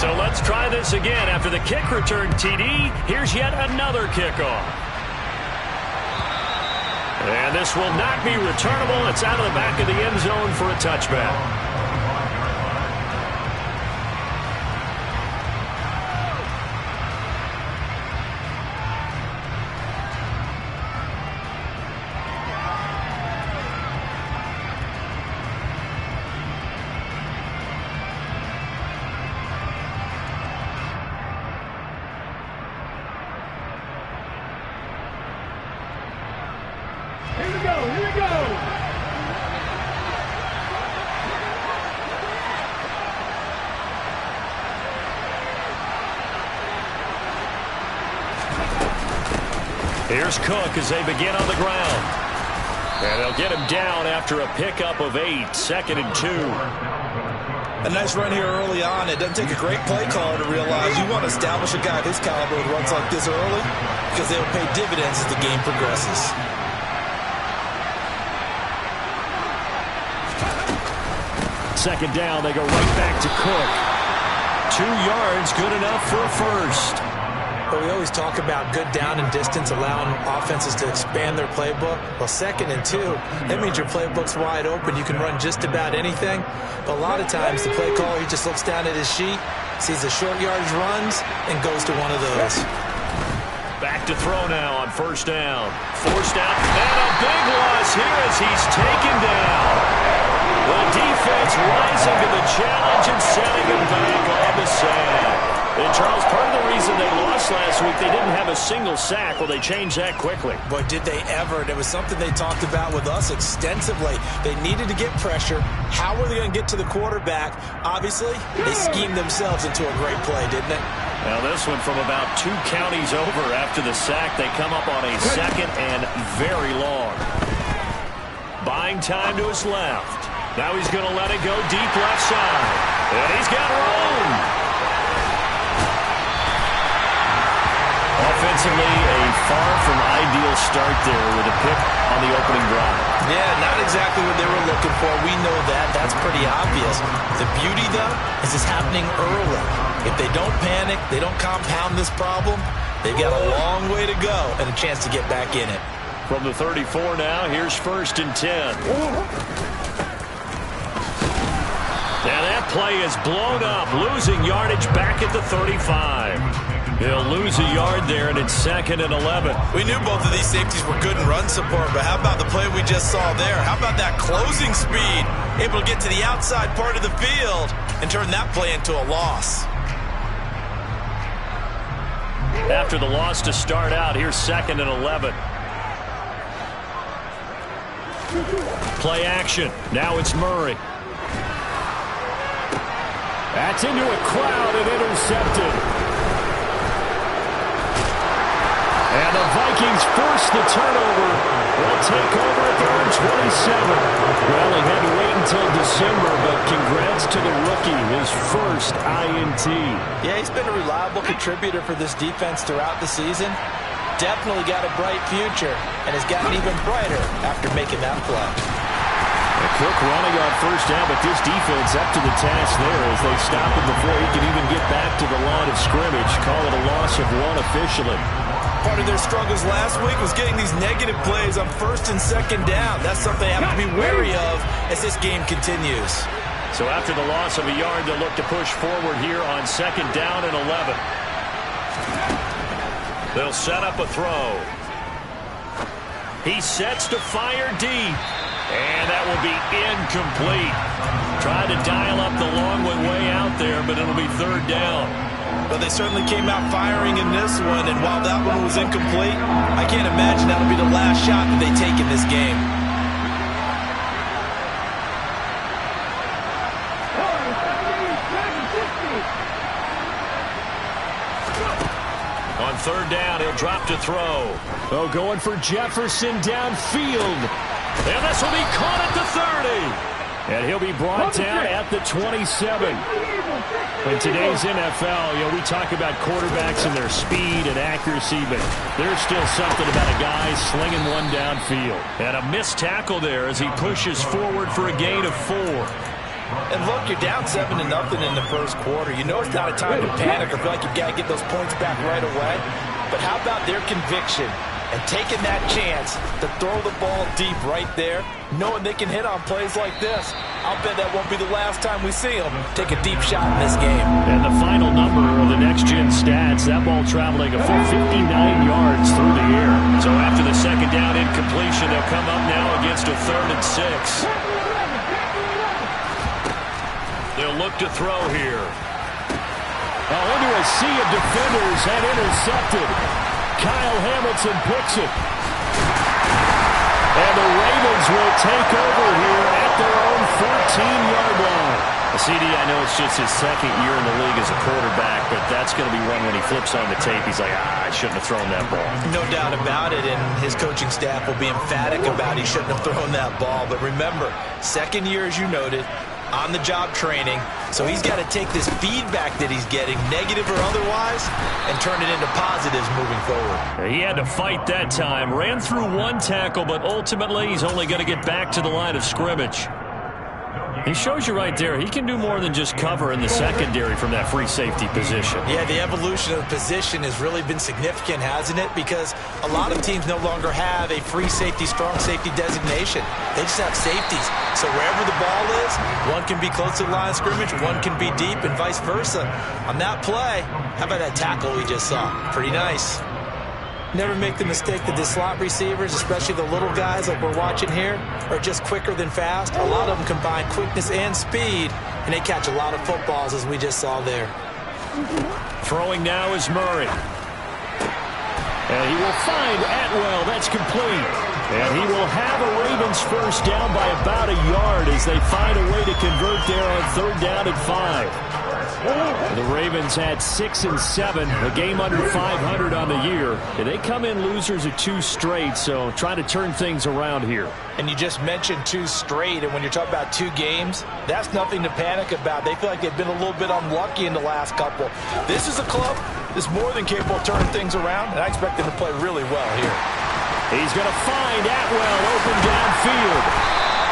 So let's try this again. After the kick return TD, here's yet another kickoff. And this will not be returnable. It's out of the back of the end zone for a touchback. Here's Cook as they begin on the ground. And they'll get him down after a pickup of 8, 2nd and 2. A nice run here early on. It doesn't take a great play caller to realize you want to establish a guy of his caliber with runs like this early because they will pay dividends as the game progresses. Second down, they go right back to Cook. 2 yards, good enough for a first. But we always talk about good down and distance, allowing offenses to expand their playbook. Well, 2nd and 2, that means your playbook's wide open. You can run just about anything. But a lot of times, the play caller, he just looks down at his sheet, sees the short yardage runs, and goes to one of those. Back to throw now on first down. Forced out, and a big loss here as he's taken down. The defense rising to the challenge and setting him back on the sand. And Charles, part of the reason they lost last week, they didn't have a single sack. Well, they changed that quickly. Boy, did they ever. And it was something they talked about with us extensively. They needed to get pressure. How were they going to get to the quarterback? Obviously, they schemed themselves into a great play, didn't they? Now this one from about 2 counties over after the sack. They come up on a 2nd and very long. Buying time to his left. Now he's going to let it go deep left side. And he's got room. Offensively, a far from ideal start there with a pick on the opening drive. Yeah, not exactly what they were looking for. We know that. That's pretty obvious. The beauty, though, is it's happening early. If they don't panic, they don't compound this problem, they've got a long way to go and a chance to get back in it. From the 34 now, here's 1st and 10. Now that play is blown up, losing yardage back at the 35. He'll lose a yard there, and it's 2nd and 11. We knew both of these safeties were good in run support, but how about the play we just saw there? How about that closing speed? Able to get to the outside part of the field and turn that play into a loss. After the loss to start out, here's 2nd and 11. Play action. Now it's Murray. That's into a crowd and intercepted. And the Vikings force the turnover. They'll take over at their own 27. Well, he had to wait until December, but congrats to the rookie, his first INT. Yeah, he's been a reliable contributor for this defense throughout the season. Definitely got a bright future, and has gotten even brighter after making that play. Cook running on first down, but this defense up to the task there as they stop him before he can even get back to the line of scrimmage. Call it a loss of 1 officially. Part of their struggles last week was getting these negative plays on 1st and 2nd down. That's something they have to be wary of as this game continues. So after the loss of a yard, they'll look to push forward here on 2nd down and 11. They'll set up a throw. He sets to fire deep. And that will be incomplete. Tried to dial up the long one way out there, but it'll be 3rd down. But they certainly came out firing in this one, and while that one was incomplete, I can't imagine that'll be the last shot that they take in this game. On 3rd down, he'll drop to throw. Oh, going for Jefferson downfield. And this will be caught at the 30. And he'll be brought down at the 27. In today's NFL, we talk about quarterbacks and their speed and accuracy, but there's still something about a guy slinging one downfield. And a missed tackle there as he pushes forward for a gain of 4. And look, you're down 7-0 in the first quarter. You know it's not a time to panic or feel like you've got to get those points back right away. But how about their conviction and taking that chance to throw the ball deep right there, knowing they can hit on plays like this? I'll bet that won't be the last time we see them take a deep shot in this game. And the final number of the next-gen stats, that ball traveling a full 59 yards through the air. So after the second down incompletion, they'll come up now against a 3rd and 6. They'll look to throw here. Into a sea of defenders and intercepted. Kyle Hamilton picks it. And the Ravens will take over here at their own 14-yard line. CD, I know it's just his second year in the league as a quarterback, but that's going to be one when he flips on the tape. He's like, I shouldn't have thrown that ball. No doubt about it, and his coaching staff will be emphatic about he shouldn't have thrown that ball. But remember, second year, as you noted, on-the-job training, so he's got to take this feedback that he's getting, negative or otherwise, and turn it into positives moving forward. He had to fight that time. Ran through one tackle, but ultimately he's only going to get back to the line of scrimmage. He shows you right there, he can do more than just cover in the secondary from that free safety position. Yeah, the evolution of the position has really been significant, hasn't it? Because a lot of teams no longer have a free safety, strong safety designation. They just have safeties. So wherever the ball is, one can be close to the line of scrimmage, one can be deep, and vice versa. On that play, how about that tackle we just saw? Pretty nice. Never make the mistake that the slot receivers, especially the little guys like we're watching here, are just quicker than fast. A lot of them combine quickness and speed, and they catch a lot of footballs, as we just saw there. Throwing now is Murray. And he will find Atwell. That's complete. And he will have a Ravens first down by about a yard as they find a way to convert there on 3rd down and 5. The Ravens had 6 and 7, a game under 500 on the year. And they come in losers of 2 straight, so trying to turn things around here. And you just mentioned 2 straight, and when you're talking about 2 games, that's nothing to panic about. They feel like they've been a little bit unlucky in the last couple. This is a club that's more than capable of turning things around, and I expect them to play really well here. He's going to find Atwell open downfield.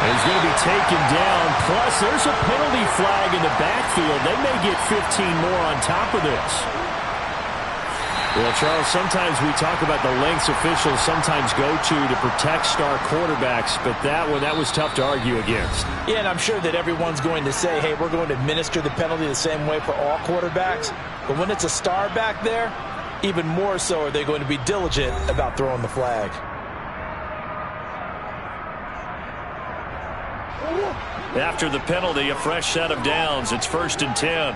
He's going to be taken down. Plus, there's a penalty flag in the backfield. They may get 15 more on top of this. Well, Charles, sometimes we talk about the lengths officials sometimes go to protect star quarterbacks, but that was tough to argue against. Yeah, and I'm sure that everyone's going to say, hey, we're going to administer the penalty the same way for all quarterbacks. But when it's a star back there, even more so are they going to be diligent about throwing the flag. After the penalty, a fresh set of downs. It's 1st and 10.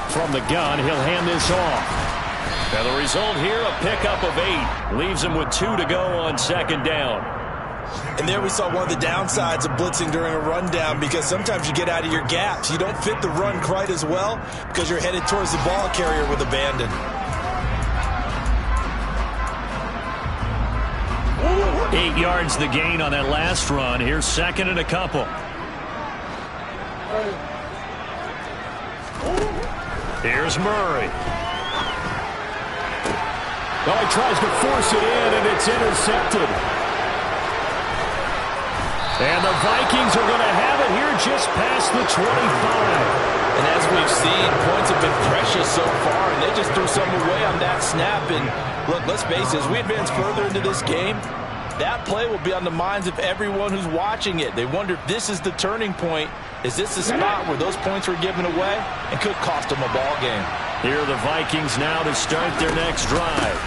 From the gun, he'll hand this off. Now the result here, a pickup of 8. Leaves him with 2 to go on 2nd down. And there we saw one of the downsides of blitzing during a rundown, because sometimes you get out of your gaps. You don't fit the run quite as well because you're headed towards the ball carrier with abandon. 8 yards the gain on that last run. Here's 2nd and a couple. Here's Murray. Well, he tries to force it in, and it's intercepted. And the Vikings are going to have it here just past the 25. And as we've seen, points have been precious so far, and they just threw some away on that snap. And look, let's face it, as we advance further into this game, that play will be on the minds of everyone who's watching it. They wonder if this is the turning point. Is this the spot where those points were given away and could cost them a ball game? Here are the Vikings now to start their next drive.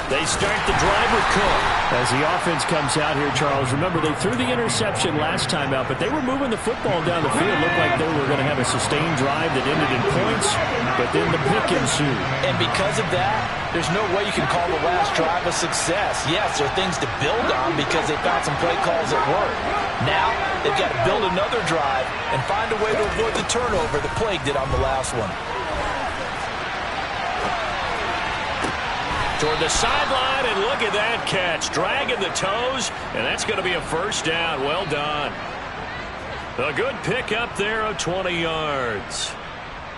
They start the drive with Cook. As the offense comes out here, Charles, remember they threw the interception last time out, but they were moving the football down the field. Looked like they were going to have a sustained drive that ended in points, but then the pick ensued. And because of that, there's no way you can call the last drive a success. Yes, there are things to build on because they found some play calls that work. Now, they've got to build another drive and find a way to avoid the turnover the plague did on the last one. Toward the sideline, and look at that catch. Dragging the toes, and that's going to be a first down. Well done. A good pick up there of 20 yards.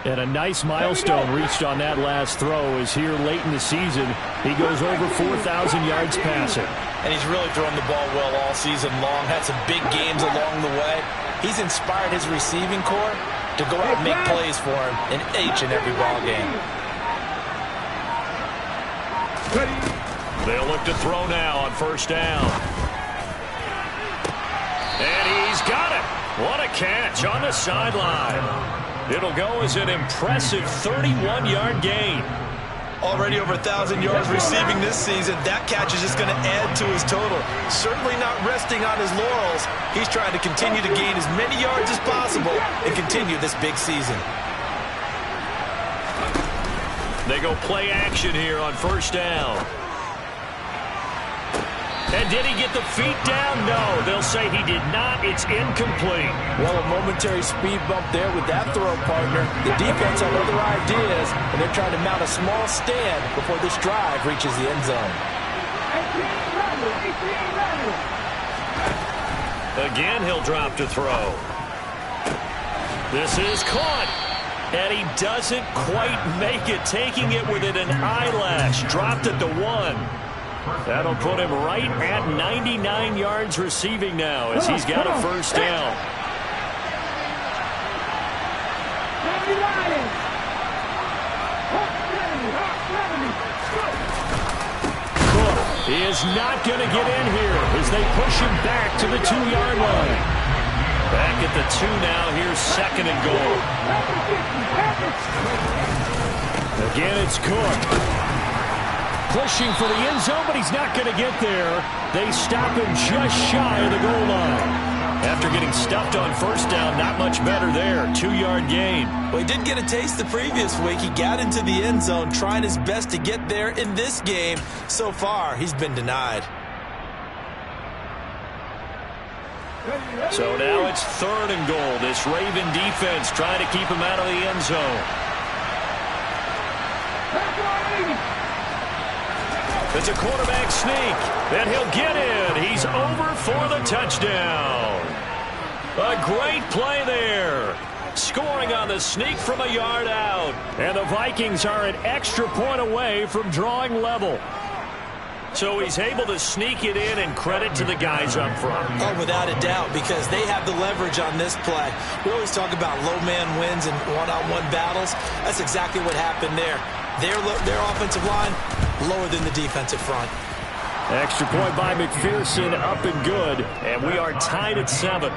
And a nice milestone reached on that last throw as here late in the season, he goes over 4,000 yards passing. And he's really thrown the ball well all season long, had some big games along the way. He's inspired his receiving corps to go out and make plays for him in each and every ball game. They'll look to throw now on first down. And he's got it. What a catch on the sideline. It'll go as an impressive 31-yard gain. Already over 1,000 yards receiving this season. That catch is just going to add to his total. Certainly not resting on his laurels. He's trying to continue to gain as many yards as possible and continue this big season. They go play action here on first down. And did he get the feet down? No, they'll say he did not. It's incomplete. Well, a momentary speed bump there with that throw, partner. The defense had other ideas, and they're trying to mount a small stand before this drive reaches the end zone. Again, he'll drop to throw. This is caught. And he doesn't quite make it, taking it within an eyelash. Dropped at the 1. That'll put him right at 99 yards receiving now as he's got a first down. Cook is not going to get in here as they push him back to the 2-yard line. Back at the 2 now. Here's second and goal. Again, it's Cook. Pushing for the end zone, but he's not going to get there. They stop him just shy of the goal line. After getting stuffed on first down, not much better there. 2-yard gain. Well, he did get a taste the previous week. He got into the end zone, trying his best to get there in this game. So far, he's been denied. So now it's third and goal. This Raven defense trying to keep him out of the end zone. It's a quarterback sneak, and he'll get in. He's over for the touchdown. A great play there. Scoring on the sneak from a yard out. And the Vikings are an extra point away from drawing level. So he's able to sneak it in, and credit to the guys up front. Oh, without a doubt, because they have the leverage on this play. We always talk about low man wins and one-on-one battles. That's exactly what happened there. Their offensive line lower than the defensive front. Extra point by McPherson, up and good, and we are tied at 7.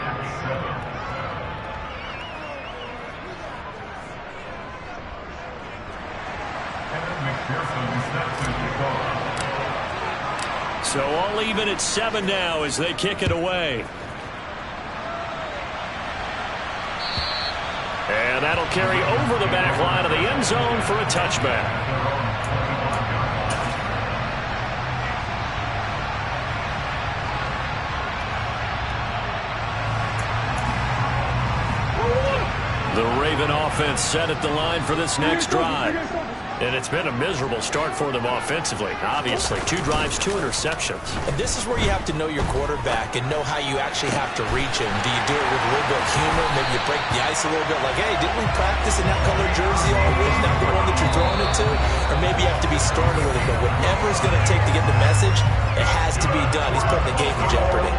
So all even at 7 now as they kick it away. And that'll carry over the back line of the end zone for a touchback. The Raven offense set at the line for this next drive. And it's been a miserable start for them offensively. Obviously, 2 drives, 2 interceptions. And this is where you have to know your quarterback and know how you actually have to reach him. Do you do it with a little bit of humor? Maybe you break the ice a little bit like, hey, didn't we practice in that color jersey all week? Not the one that you're throwing it to? Or maybe you have to be sterner with it. But whatever it's going to take to get the message, it has to be done. He's putting the game in jeopardy.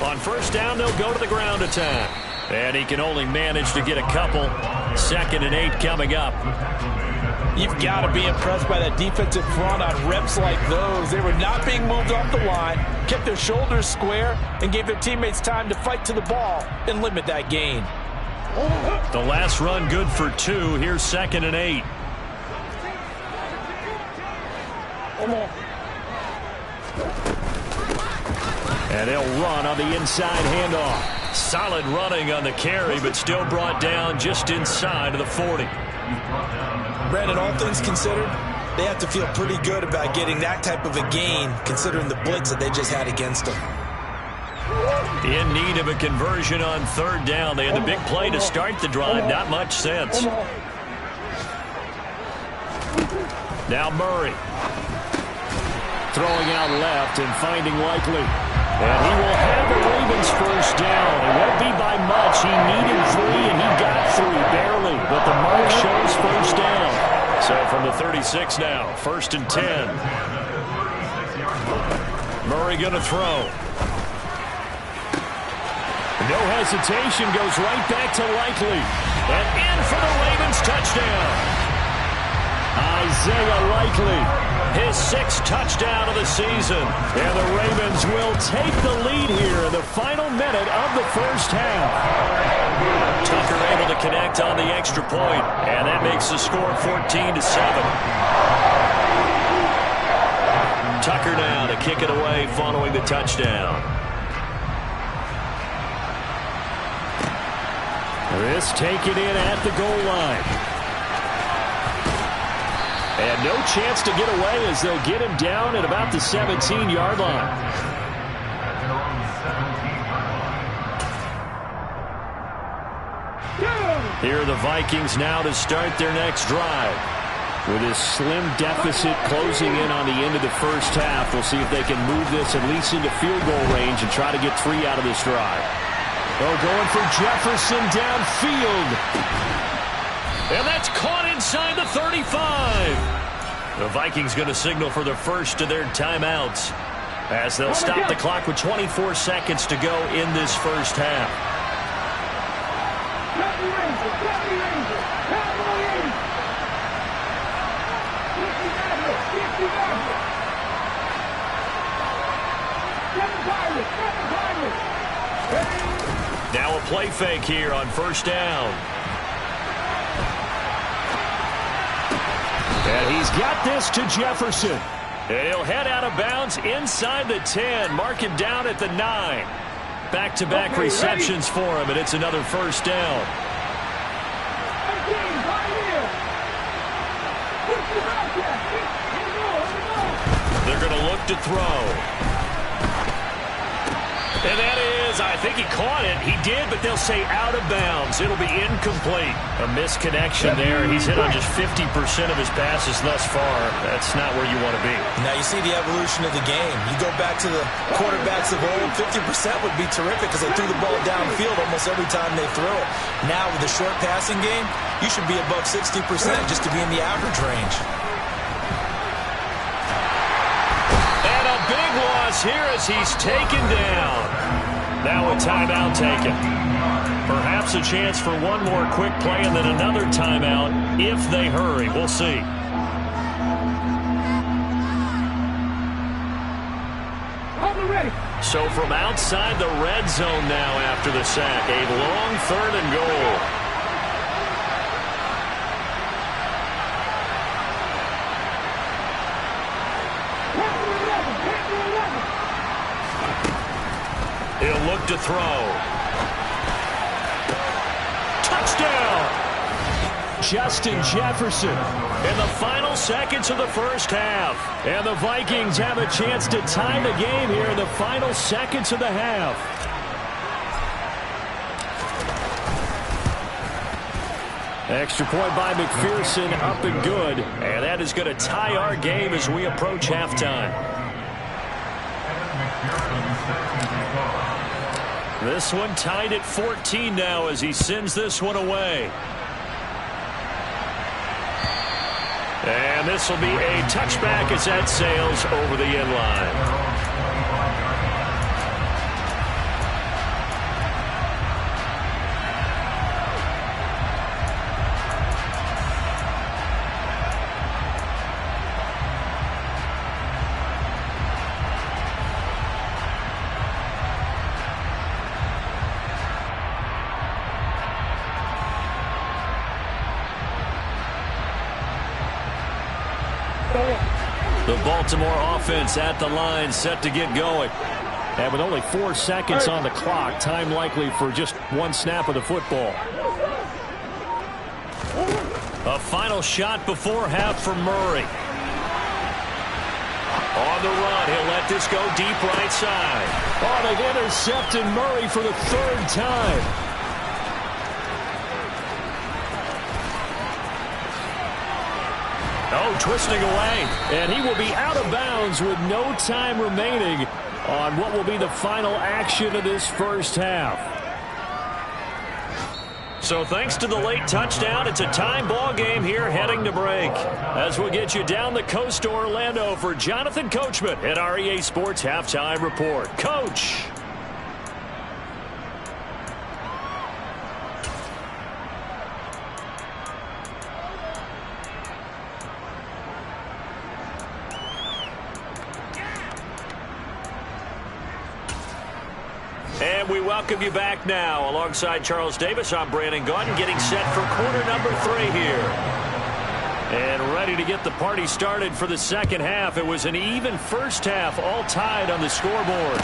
On first down, they'll go to the ground attack. And he can only manage to get a couple. Second and 8 coming up. You've got to be impressed by that defensive front on reps like those. They were not being moved off the line, kept their shoulders square, and gave their teammates time to fight to the ball and limit that gain. The last run good for 2. Here's second and 8. And he'll run on the inside handoff. Solid running on the carry, but still brought down just inside of the 40. Brandon, all things considered, they have to feel pretty good about getting that type of a gain, considering the blitz that they just had against them. In need of a conversion on third down. They had the big play to start the drive. Not much sense. Now Murray. Throwing out left and finding Likely. And he will have the Ravens first down. It won't be by much. He needed 3, and he got 3, barely. But the mark shows first down. So from the 36 now, 1st and 10. Murray going to throw. No hesitation, goes right back to Likely. And in for the Ravens touchdown. Isaiah Likely, his 6th touchdown of the season. And the Ravens will take the lead here in the final minute of the first half. Tucker able to connect on the extra point, and that makes the score 14-7. Tucker now to kick it away following the touchdown. This taken in at the goal line. And no chance to get away as they'll get him down at about the 17-yard line. Here are the Vikings now to start their next drive. With this slim deficit closing in on the end of the first half, we'll see if they can move this at least into field goal range and try to get 3 out of this drive. Oh, going for Jefferson downfield. And that's caught inside the 35. The Vikings going to signal for the first of their timeouts as they'll stop the clock with 24 seconds to go in this first half. Now a play fake here on first down. And he's got this to Jefferson. And he'll head out of bounds inside the 10. Mark him down at the 9. Back-to-back receptions for him, and it's another first down. They're going to look to throw. And that is, I think he caught it. He did, but they'll say out of bounds. It'll be incomplete. A misconnection there. He's hit on just 50% of his passes thus far. That's not where you want to be. Now you see the evolution of the game. You go back to the quarterbacks of old, 50% would be terrific because they threw the ball downfield almost every time they threw it. Now with the short passing game, you should be above 60% just to be in the average range. Big loss here as he's taken down. Now a timeout taken. Perhaps a chance for one more quick play and then another timeout if they hurry. We'll see. So from outside the red zone now after the sack, a long 3rd and goal. He'll look to throw. Touchdown! Justin Jefferson in the final seconds of the first half. And the Vikings have a chance to tie the game here in the final seconds of the half. Extra point by McPherson, up and good. And that is going to tie our game as we approach halftime. This one tied at 14 now as he sends this one away. And this will be a touchback as that sails over the end line. The Baltimore offense at the line, set to get going. And with only 4 seconds on the clock, time likely for just one snap of the football. A final shot before half for Murray. On the run, he'll let this go deep right side. Oh, they've intercepted Murray for the 3rd time. Oh, twisting away. And he will be out of bounds with no time remaining on what will be the final action of this first half. So thanks to the late touchdown, it's a time ball game here heading to break. As we'll get you down the coast to Orlando for Jonathan Coachman at our EA Sports Halftime Report. Coach. And we welcome you back now. Alongside Charles Davis, I'm Brandon Gaudin, getting set for quarter number 3 here. And ready to get the party started for the second half. It was an even first half, all tied on the scoreboard.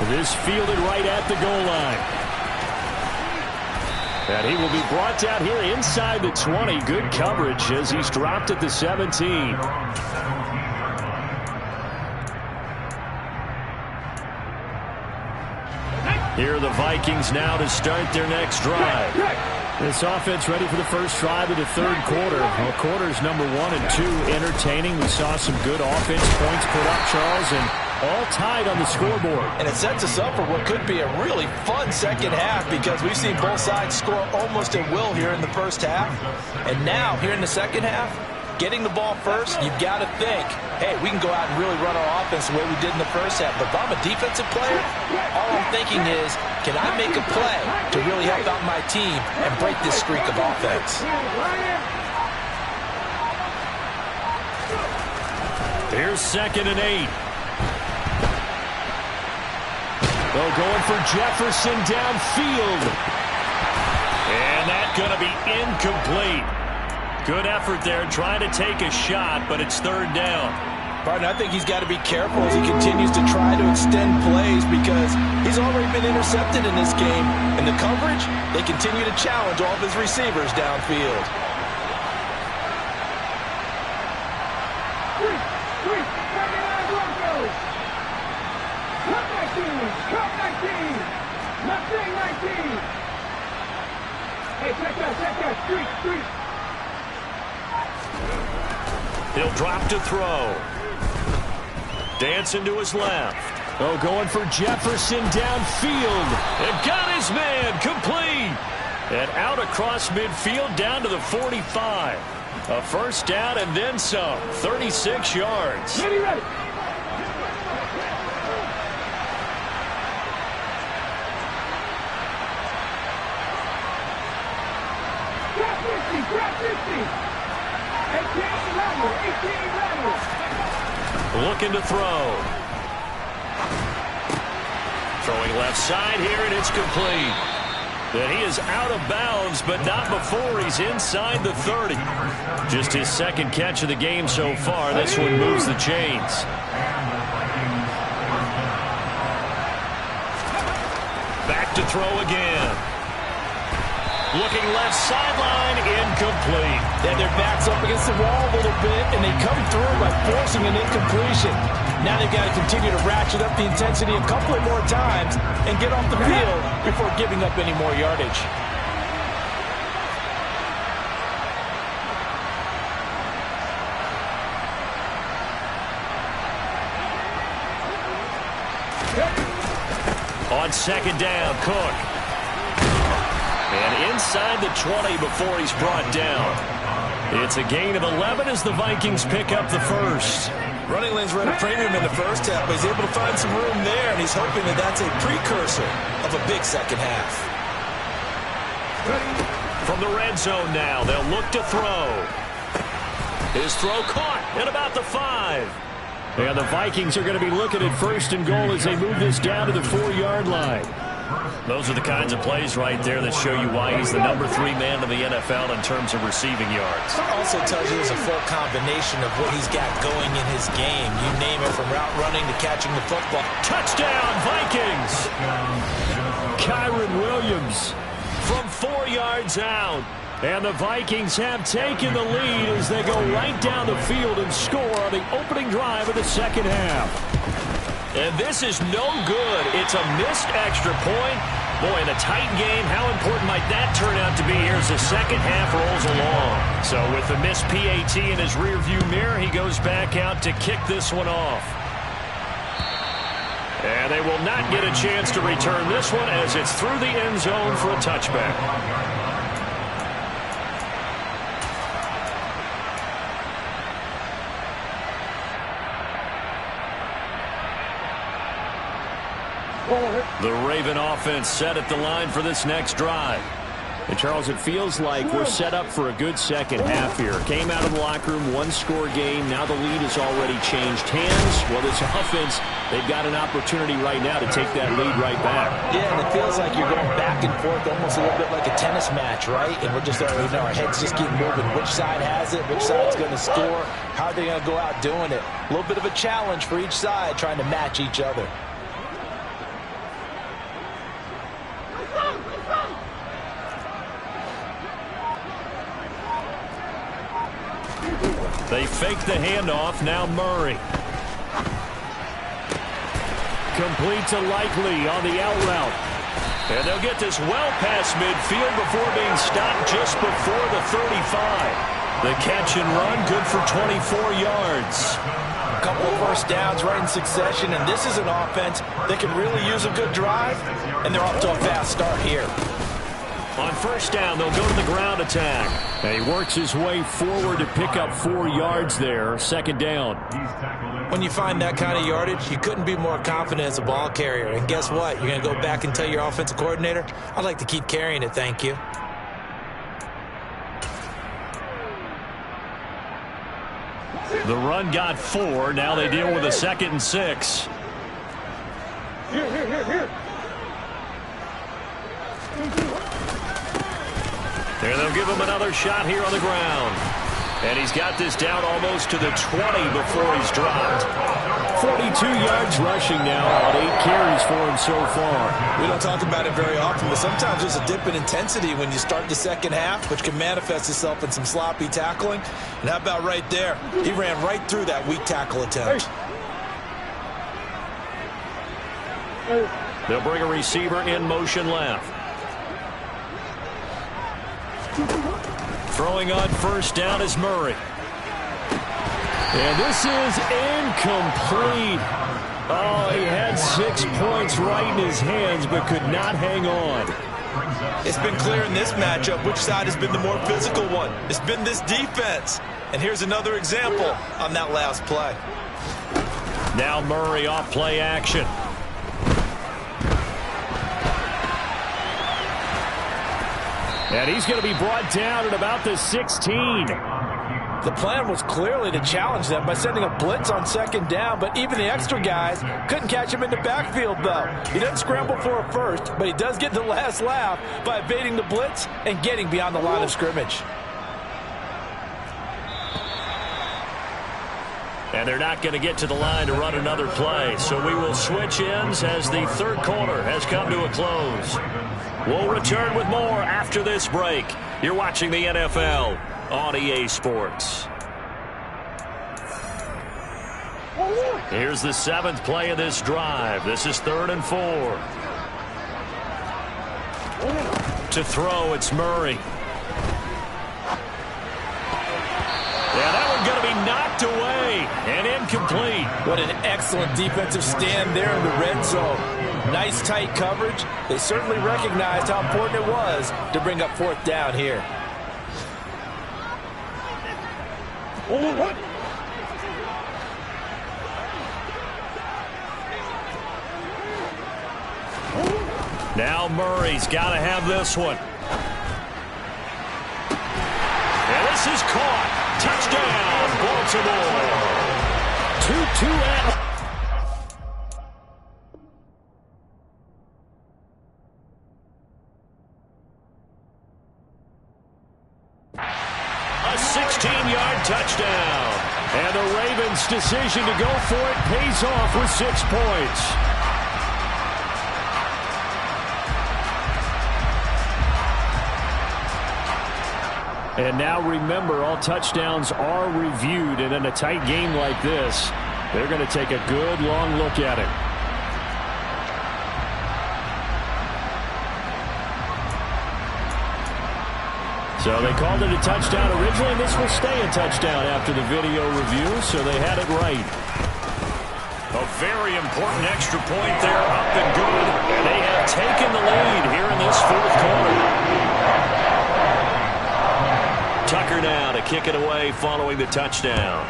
This fielded right at the goal line. And he will be brought down here inside the 20. Good coverage as he's dropped at the 17. Here are the Vikings now to start their next drive. This offense ready for the first drive of the third quarter. Well, quarters number 1 and 2 entertaining. We saw some good offense points put up, Charles, and all tied on the scoreboard. And it sets us up for what could be a really fun second half because we've seen both sides score almost at will here in the first half. And now, here in the second half, getting the ball first, you've got to think, hey, we can go out and really run our offense the way we did in the first half. But if I'm a defensive player, all I'm thinking is, can I make a play to really help out my team and break this streak of offense? Here's 2nd and 8. They're going for Jefferson downfield. And that's going to be incomplete. Good effort there trying to take a shot, but it's 3rd down. Partner, I think he's got to be careful as he continues to try to extend plays because he's already been intercepted in this game. And the coverage, they continue to challenge all of his receivers downfield. He'll drop to throw. Dancing to his left. Oh, going for Jefferson downfield. And got his man complete. And out across midfield down to the 45. A first down and then some. 36 yards. Ready. Grab 50. 18 Looking to throw. Throwing left side here, and it's complete. And he is out of bounds, but not before he's inside the 30. Just his 2nd catch of the game so far. This one moves the chains. Back to throw again. Looking left sideline, incomplete. Then their backs up against the wall a little bit, and they come through by forcing an incompletion. Now they've got to continue to ratchet up the intensity a couple of more times and get off the field before giving up any more yardage. On 2nd down, Cook. And inside the 20 before he's brought down. It's a gain of 11 as the Vikings pick up the first. Running lanes were at a premium in the first half, but he's able to find some room there, and he's hoping that that's a precursor of a big second half. From the red zone now, they'll look to throw. His throw caught at about the 5. And the Vikings are going to be looking at 1st and goal as they move this down to the 4-yard line. Those are the kinds of plays right there that show you why he's the number 3 man in the NFL in terms of receiving yards. Also tells you there's a full combination of what he's got going in his game. You name it, from route running to catching the football. Touchdown, Vikings! Kyron Williams from 4 yards out. And the Vikings have taken the lead as they go right down the field and score on the opening drive of the second half. And this is no good. It's a missed extra point, Boy, in a tight game, how important might that turn out to be here as the second half rolls along? So with the missed PAT in his rearview mirror, he goes back out to kick this one off. And they will not get a chance to return this one as it's through the end zone for a touchback. The Raven offense set at the line for this next drive. And, Charles, it feels like we're set up for a good second half here. Came out of the locker room, one-score game. Now the lead has already changed hands. Well, this offense, they've got an opportunity right now to take that lead right back. Yeah, and it feels like you're going back and forth almost a little bit like a tennis match, right? And we're just, our heads just keep moving. Which side has it? Which side's going to score? How are they going to go out doing it? A little bit of a challenge for each side trying to match each other. They fake the handoff. Now Murray. Complete to Likely on the out route. And they'll get this well past midfield before being stopped just before the 35. The catch and run good for 24 yards. A couple of first downs right in succession, and this is an offense that can really use a good drive, and they're off to a fast start here. On first down, they'll go to the ground attack. And he works his way forward to pick up 4 yards there. Second down. When you find that kind of yardage, you couldn't be more confident as a ball carrier. And guess what? You're going to go back and tell your offensive coordinator, I'd like to keep carrying it, thank you. The run got 4. Now they deal with a 2nd and 6. There, they'll give him another shot here on the ground. And he's got this down almost to the 20 before he's dropped. 42 yards rushing now on 8 carries for him so far. We don't talk about it very often, but sometimes there's a dip in intensity when you start the second half, which can manifest itself in some sloppy tackling. And how about right there? He ran right through that weak tackle attempt. They'll bring a receiver in motion left. Throwing on first down is Murray. And this is incomplete. Oh, he had 6 points right in his hands but could not hang on. It's been clear in this matchup which side has been the more physical one. It's been this defense. And here's another example on that last play. Now Murray off play action. And he's going to be brought down at about the 16. The plan was clearly to challenge them by sending a blitz on second down, but even the extra guys couldn't catch him in the backfield, though. He doesn't scramble for a first, but he does get the last laugh by evading the blitz and getting beyond the line of scrimmage. And they're not going to get to the line to run another play, so we will switch ends as the third quarter has come to a close. We'll return with more after this break. You're watching the NFL on EA Sports. Here's the 7th play of this drive. This is 3rd and 4. To throw, it's Murray. Yeah, that one's going to be knocked away and incomplete. What an excellent defensive stand there in the red zone. Nice tight coverage. They certainly recognized how important it was to bring up 4th down here. Now Murray's got to have this one. And this is caught. Touchdown, Baltimore. 2-2 at a 16-yard touchdown. And the Ravens' decision to go for it pays off with 6 points. And now remember, all touchdowns are reviewed, and in a tight game like this, they're going to take a good long look at it. So they called it a touchdown originally, and this will stay a touchdown after the video review, so they had it right. A very important extra point there, up and good. And they have taken the lead here in this fourth quarter. Tucker now to kick it away following the touchdown.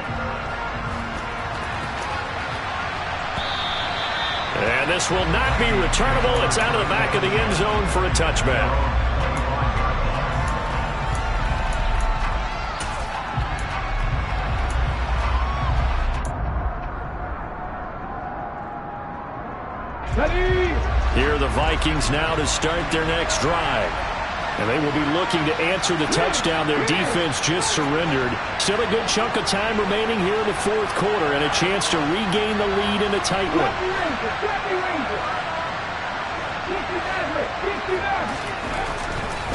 And this will not be returnable. It's out of the back of the end zone for a touchback. Here are the Vikings now to start their next drive. And they will be looking to answer the touchdown their defense just surrendered. Still a good chunk of time remaining here in the fourth quarter and a chance to regain the lead in a tight one.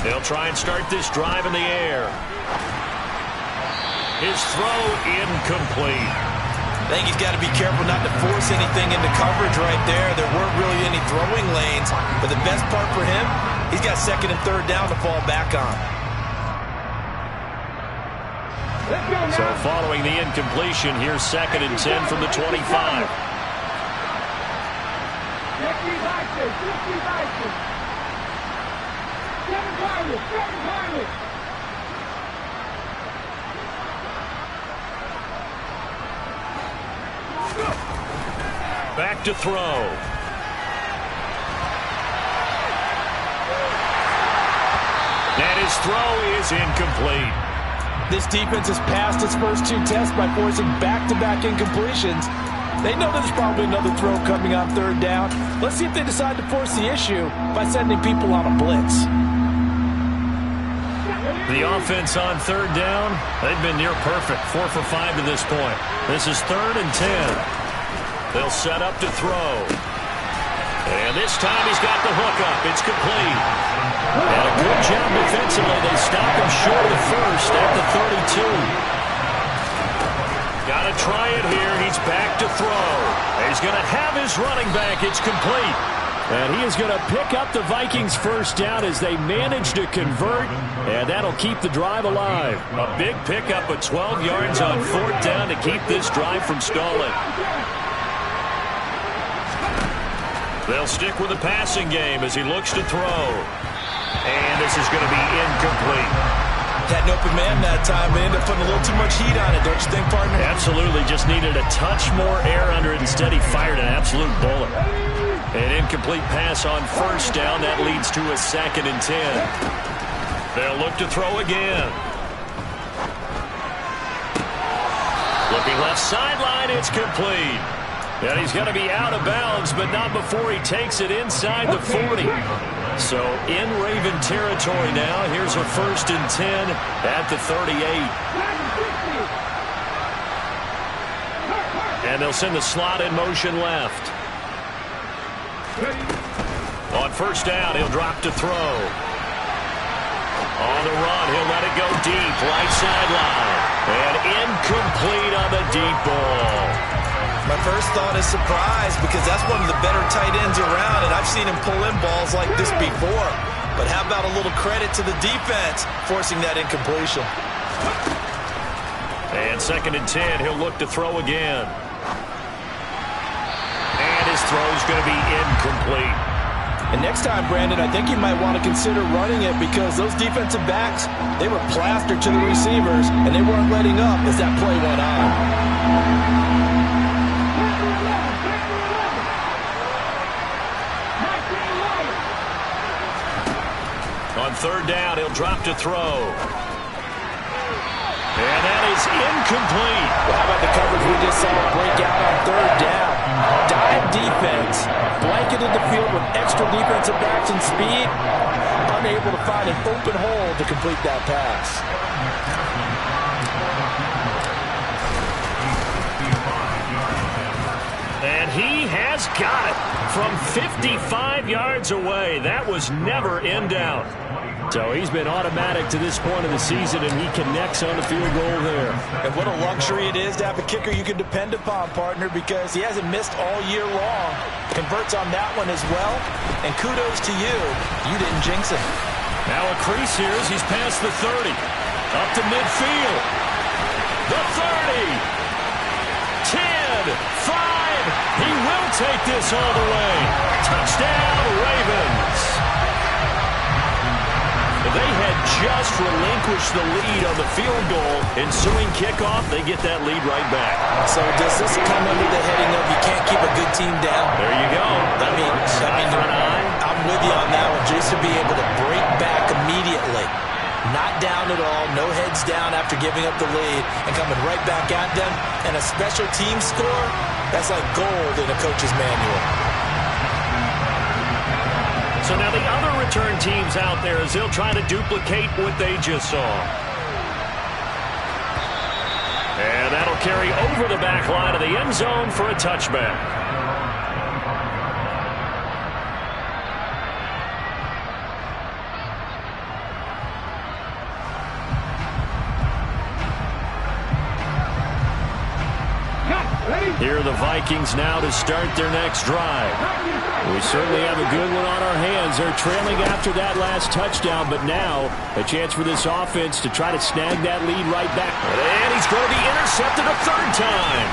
They'll try and start this drive in the air. His throw incomplete. I think he's got to be careful not to force anything into coverage right there. There weren't really any throwing lanes. But the best part for him, he's got second and third down to fall back on. So following the incompletion, here's second and 10 from the 25. Back to throw. And his throw is incomplete. This defense has passed its first two tests by forcing back-to-back incompletions. They know there's probably another throw coming on third down. Let's see if they decide to force the issue by sending people on a blitz. The offense on third down, they've been near perfect. 4 for 5 to this point. This is 3rd and 10. They'll set up to throw. And this time he's got the hook up. It's complete. And a good job defensively. They stop him short of first at the 32. Got to try it here. He's back to throw. He's going to have his running back. It's complete. And he is going to pick up the Vikings' first down as they manage to convert. And that'll keep the drive alive. A big pickup of 12 yards on 4th down to keep this drive from stalling. They'll stick with the passing game as he looks to throw. And this is going to be incomplete. Had an open man that time. They ended up putting a little too much heat on it, don't you think, partner? Absolutely. Just needed a touch more air under it. Instead, he fired an absolute bullet. An incomplete pass on 1st down. That leads to a 2nd and 10. They'll look to throw again. Looking left sideline. It's complete. And he's going to be out of bounds, but not before he takes it inside the 40. So in Raven territory now. Here's a 1st and 10 at the 38. And they'll send the slot in motion left. On 1st down, he'll drop to throw. On the run, he'll let it go deep, right sideline. And incomplete on the deep ball. My first thought is surprise because that's one of the better tight ends around, and I've seen him pull in balls like this before. But how about a little credit to the defense forcing that incompletion? And 2nd and 10, he'll look to throw again. And his throw is going to be incomplete. And next time, Brandon, I think you might want to consider running it because those defensive backs, they were plastered to the receivers, and they weren't letting up as that play went on. On 3rd down, he'll drop to throw. And that is incomplete. Well, how about the coverage we just saw break out on 3rd down? Dive defense, blanketed the field with extra defensive backs and speed, unable to find an open hole to complete that pass. And he has got it from 55 yards away. That was never in doubt. So he's been automatic to this point of the season, and he connects on the field goal there. And what a luxury it is to have a kicker you can depend upon, partner, because he hasn't missed all year long. Converts on that one as well. And kudos to you. You didn't jinx him. Now a crease here as he's past the 30. Up to midfield. The 30. 10. 5. He will take this all the way. Touchdown, Ravens. They had just relinquished the lead on the field goal. Ensuing kickoff, they get that lead right back. So does this come under the heading of you can't keep a good team down? There you go. I'm with you on that one. Just to be able to break back immediately. Not down at all, no heads down after giving up the lead and coming right back at them. And a special team score, that's like gold in a coach's manual. So now the other return teams out there as they'll try to duplicate what they just saw. And that'll carry over the back line of the end zone for a touchback. Here are the Vikings now to start their next drive. We certainly have a good one on our hands. They're trailing after that last touchdown, but now a chance for this offense to try to snag that lead right back. And he's going to be intercepted a third time.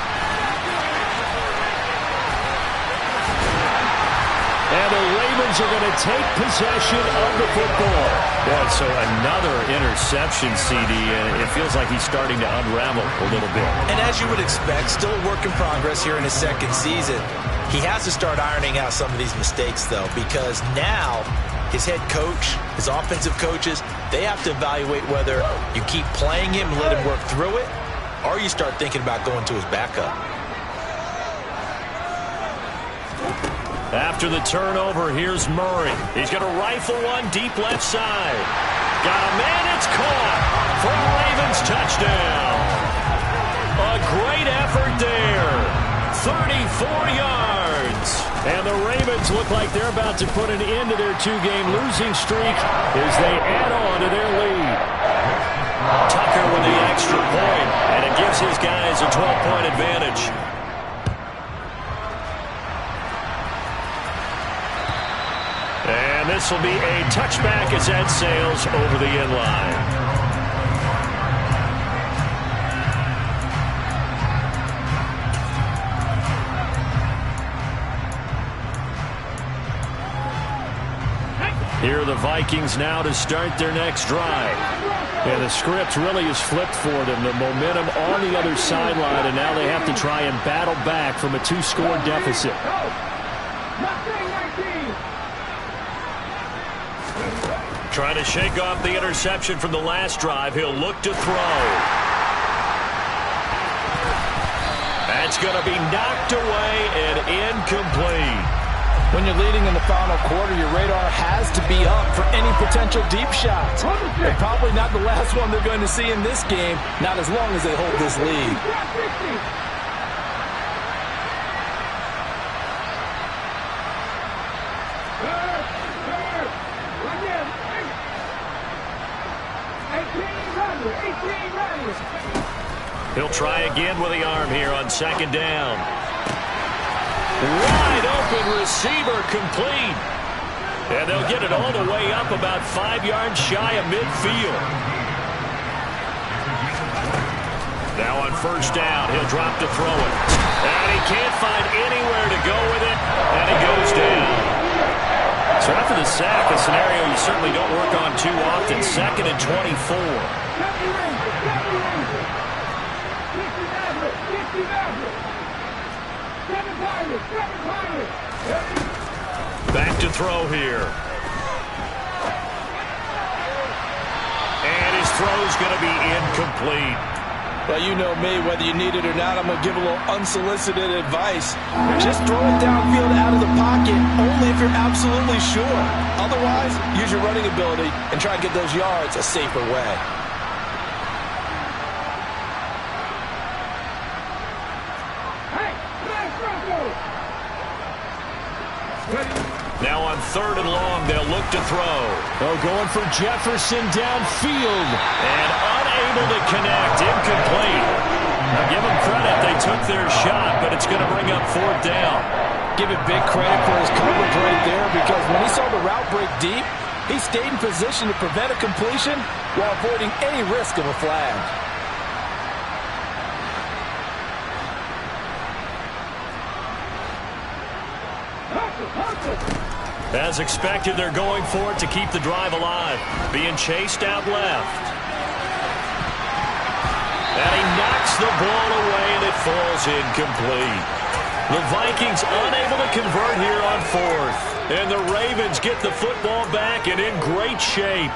And the Ravens are going to take possession of the football. Yeah, so another interception, CD, and it feels like he's starting to unravel a little bit. And as you would expect, still a work in progress here in his second season. He has to start ironing out some of these mistakes, though, because now his head coach, his offensive coaches, they have to evaluate whether you keep playing him and let him work through it, or you start thinking about going to his backup. After the turnover, here's Murray. He's going to rifle one deep left side. Got a man, it's caught for a Ravens touchdown. A great effort there. 34 yards. And the Ravens look like they're about to put an end to their two-game losing streak as they add on to their lead. Tucker with the extra point, and it gives his guys a 12-point advantage. And this will be a touchback as that sails over the end line. Here are the Vikings now to start their next drive. And the script really is flipped for them. The momentum on the other sideline, and now they have to try and battle back from a 2-score deficit. Trying to shake off the interception from the last drive. He'll look to throw. That's going to be knocked away and incomplete. When you're leading in the final quarter, your radar has to be up for any potential deep shots. And probably not the last one they're going to see in this game, not as long as they hold this lead. He'll try again with the arm here on second down. Wide open receiver complete. And they'll get it all the way up about 5 yards shy of midfield. Now on first down, he'll drop to throw it. And he can't find anywhere to go with it. And he goes down. So after the sack, a scenario you certainly don't work on too often. 2nd and 24. Back to throw here. And his throw's going to be incomplete. Well, you know me, whether you need it or not, I'm going to give a little unsolicited advice. Just throw it downfield out of the pocket, only if you're absolutely sure. Otherwise, use your running ability and try and get those yards a safer way. Now on 3rd and long, they'll look to throw. Oh, going for Jefferson downfield. And unable to connect. Incomplete. Now give them credit. They took their shot, but it's going to bring up 4th down. Give it big credit for his coverage right there, because when he saw the route break deep, He stayed in position to prevent a completion while avoiding any risk of a flag. As expected, they're going for it to keep the drive alive. Being chased out left. And he knocks the ball away, and it falls incomplete. The Vikings unable to convert here on fourth. And the Ravens get the football back and in great shape.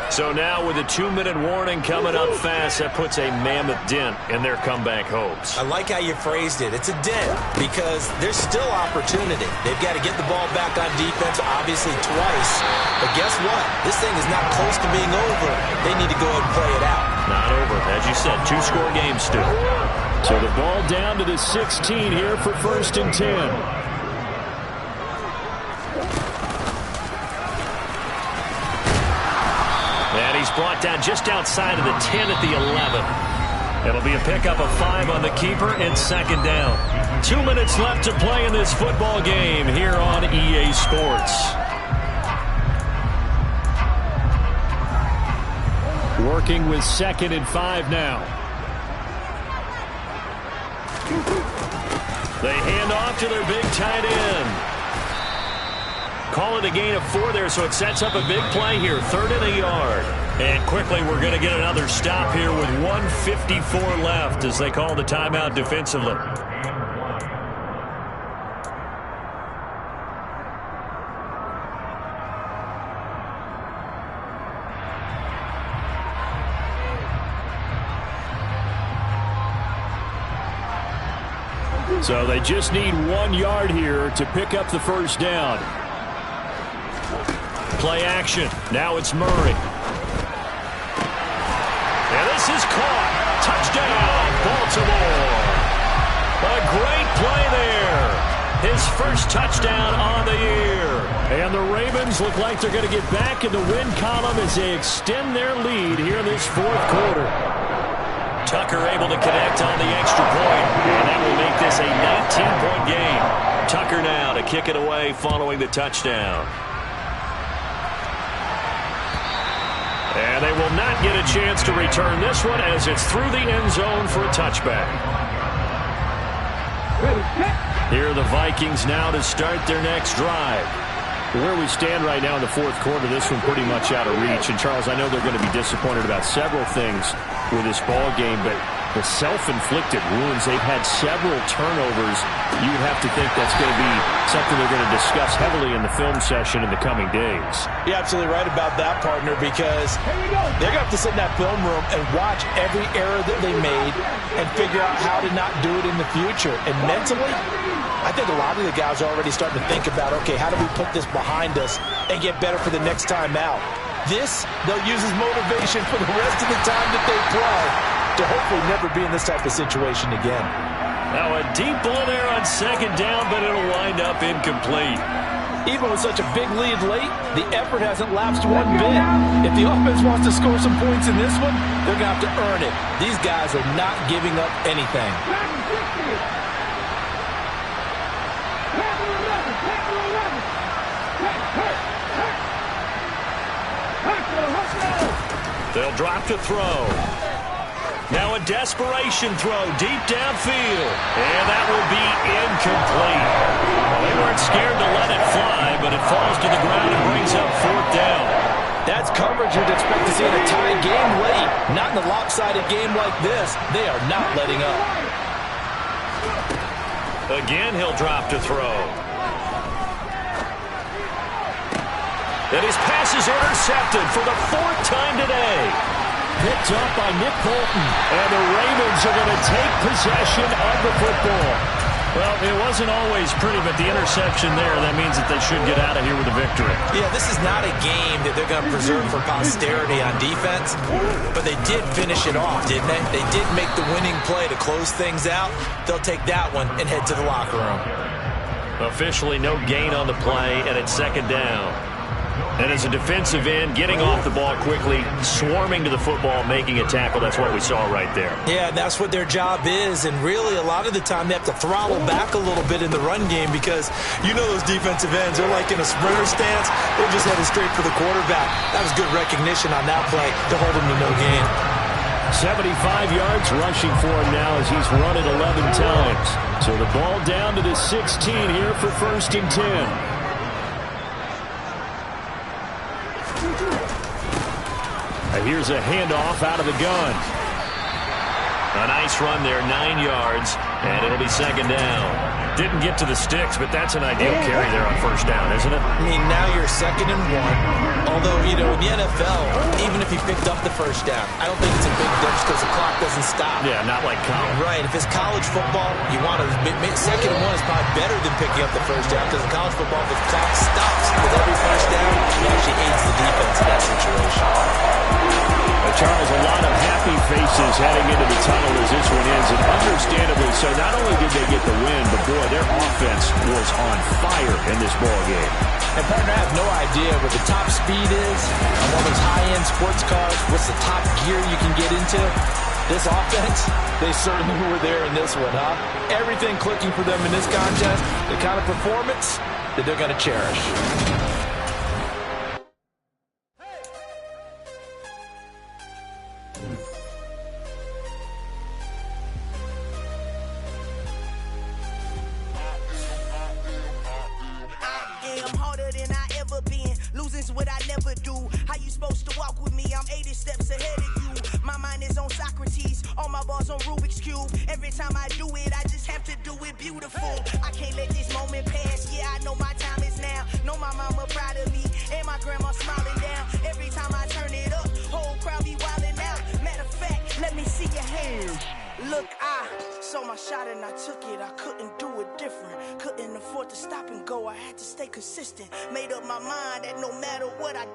So now with a 2-minute warning coming up fast, that puts a mammoth dent in their comeback hopes. I like how you phrased it. It's a dent because there's still opportunity. They've got to get the ball back on defense, obviously twice. But guess what? This thing is not close to being over. They need to go ahead and play it out. Not over. As you said, 2-score game still. So the ball down to the 16 here for 1st and 10. And he's brought down just outside of the 10 at the 11. It'll be a pickup of 5 on the keeper and 2nd down. 2 minutes left to play in this football game here on EA Sports. Working with 2nd and 5 now. They hand off to their big tight end. Call it a gain of 4 there, so it sets up a big play here. 3rd and a yard. And quickly we're going to get another stop here with 1:54 left as they call the timeout defensively. So they just need 1 yard here to pick up the 1st down. Play action. Now it's Murray. And this is caught. Touchdown, Baltimore. A great play there. His first touchdown on the year. And the Ravens look like they're going to get back in the win column as they extend their lead here in this 4th quarter. Tucker able to connect on the extra point, and that will make this a 19-point game. Tucker now to kick it away following the touchdown. And they will not get a chance to return this one as it's through the end zone for a touchback. Here are the Vikings now to start their next drive. Where we stand right now in the 4th quarter, this one pretty much out of reach. And, Charles, I know they're going to be disappointed about several things with this ball game, but the self-inflicted wounds, they've had several turnovers. You would have to think that's going to be something they're going to discuss heavily in the film session in the coming days. You're absolutely right about that, partner, because they're going to have to sit in that film room and watch every error that they made and figure out how to not do it in the future. And mentally, I think a lot of the guys are already starting to think about, okay, how do we put this behind us and get better for the next time out? This, they'll use as motivation for the rest of the time that they play to hopefully never be in this type of situation again. Now a deep ball there on 2nd down, but it'll wind up incomplete. Even with such a big lead late, the effort hasn't lapsed one bit. If the offense wants to score some points in this one, they're going to have to earn it. These guys are not giving up anything. They'll drop to throw. Now a desperation throw deep downfield. And that will be incomplete. They weren't scared to let it fly, but it falls to the ground and brings up 4th down. That's coverage you'd expect to see in a tie game late. Not in a lopsided game like this. They are not letting up. Again, he'll drop to throw. And his pass is intercepted for the 4th time today. Picked up by Nick Bolton. And the Ravens are going to take possession of the football. Well, it wasn't always pretty, but the interception there, that means that they should get out of here with a victory. Yeah, this is not a game that they're going to preserve for posterity on defense, but they did finish it off, didn't they? They did make the winning play to close things out. They'll take that one and head to the locker room. Officially no gain on the play, and it's 2nd down. And as a defensive end, getting off the ball quickly, swarming to the football, making a tackle, that's what we saw right there. Yeah, that's what their job is, and really a lot of the time they have to throttle back a little bit in the run game because you know those defensive ends, they're like in a sprinter stance, they're just headed straight for the quarterback. That was good recognition on that play to hold him to no gain. 75 yards rushing for him now as he's run it 11 times. So the ball down to the 16 here for 1st and 10. Here's a handoff out of the gun. A nice run there, 9 yards, and it'll be 2nd down. Didn't get to the sticks, but that's an ideal carry there on 1st down, isn't it? I mean, now you're 2nd and 1. Although, you know, in the NFL, even if he picked up the 1st down, I don't think it's a big difference because the clock doesn't stop. Yeah, not like college. Right. If it's college football, you want to 2nd and 1 is probably better than picking up the 1st down because in college football, if the clock stops with every 1st down, it actually aids the defense in that situation. Charles, a lot of happy faces heading into the tunnel as this one ends, and understandably so. Not only did they get the win, but boy, their offense was on fire in this ball game. And partner, I have no idea what the top speed is on one of those high-end sports cars. What's the top gear you can get into? This offense, they certainly were there in this one, huh? Everything clicking for them in this contest, the kind of performance that they're going to cherish. What I never do. How you supposed to walk with me? I'm 80 steps ahead of you. My mind is on Socrates, all my balls on Rubik's Cube. Every time I do it, I just have to do it beautiful. I can't let this moment pass. Yeah, I know my time is now. Know my mama proud of me, and my grandma smiling down. Every time I turn it up, whole crowd be wilding out. Matter of fact, let me see your hands. Look, I saw my shot and I took it. I couldn't do it different. Couldn't afford to stop and go. I had to stay consistent. Made up my mind that no matter what I got.